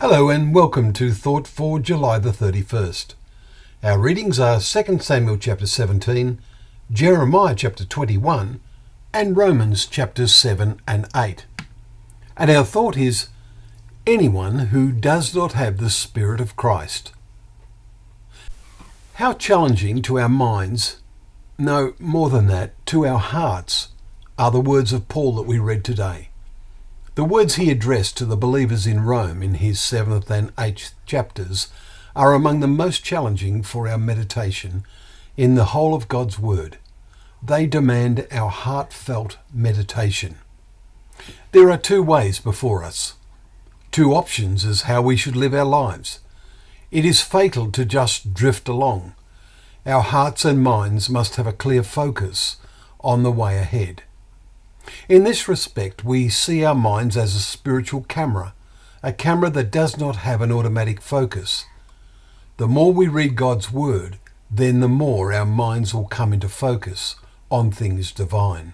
Hello and welcome to Thought for July the 31st. Our readings are 2 Samuel chapter 17, Jeremiah chapter 21 and Romans chapters 7 and 8. And our thought is, anyone who does not have the Spirit of Christ. How challenging to our minds, no, more than that, to our hearts, are the words of Paul that we read today. The words he addressed to the believers in Rome in his 7th and 8th chapters are among the most challenging for our meditation in the whole of God's Word. They demand our heartfelt meditation. There are two ways before us, two options as how we should live our lives. It is fatal to just drift along. Our hearts and minds must have a clear focus on the way ahead. In this respect, we see our minds as a spiritual camera, a camera that does not have an automatic focus. The more we read God's Word, then the more our minds will come into focus on things divine.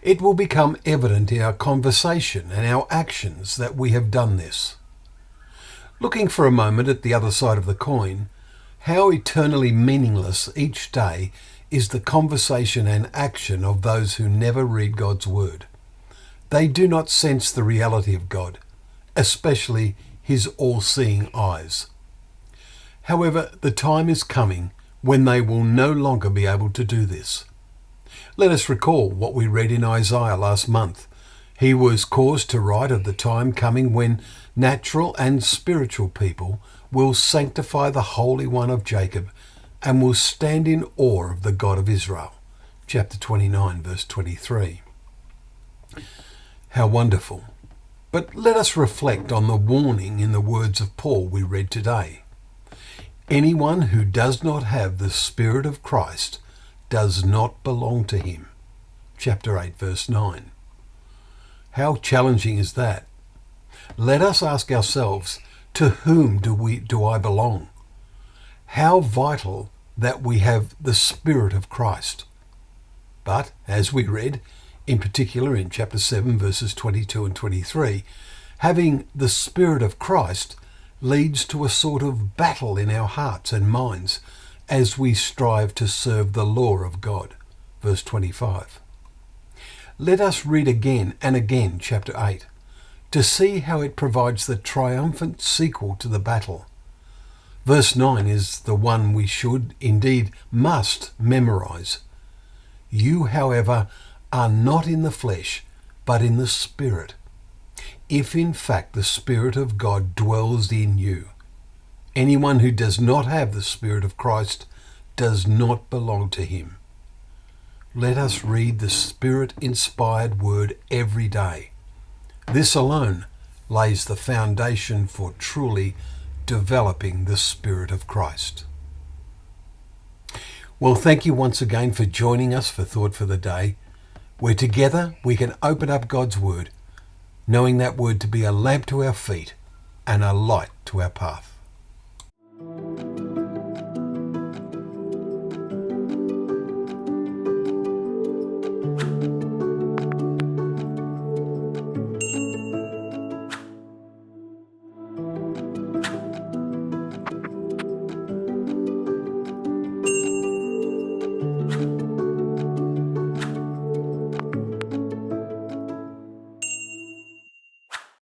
It will become evident in our conversation and our actions that we have done this. Looking for a moment at the other side of the coin, how eternally meaningless each day is the conversation and action of those who never read God's Word. They do not sense the reality of God, especially His all-seeing eyes. However, the time is coming when they will no longer be able to do this. Let us recall what we read in Isaiah last month. He was caused to write of the time coming when natural and spiritual people will sanctify the Holy One of Jacob and will stand in awe of the God of Israel. Chapter 29, verse 23. How wonderful. But let us reflect on the warning in the words of Paul we read today. Anyone who does not have the Spirit of Christ does not belong to him. Chapter 8, verse 9. How challenging is that? Let us ask ourselves, to whom do I belong? How vital that we have the Spirit of Christ. But, as we read, in particular in chapter 7, verses 22 and 23, having the Spirit of Christ leads to a sort of battle in our hearts and minds as we strive to serve the law of God. Verse 25. Let us read again and again chapter 8 to see how it provides the triumphant sequel to the battle. Verse 9 is the one we should, indeed must, memorize. You, however, are not in the flesh, but in the Spirit, if in fact the Spirit of God dwells in you. Anyone who does not have the Spirit of Christ does not belong to him. Let us read the Spirit-inspired Word every day. This alone lays the foundation for truly developing the Spirit of Christ. Well, thank you once again for joining us for Thought for the Day, where together we can open up God's Word, knowing that Word to be a lamp to our feet and a light to our path.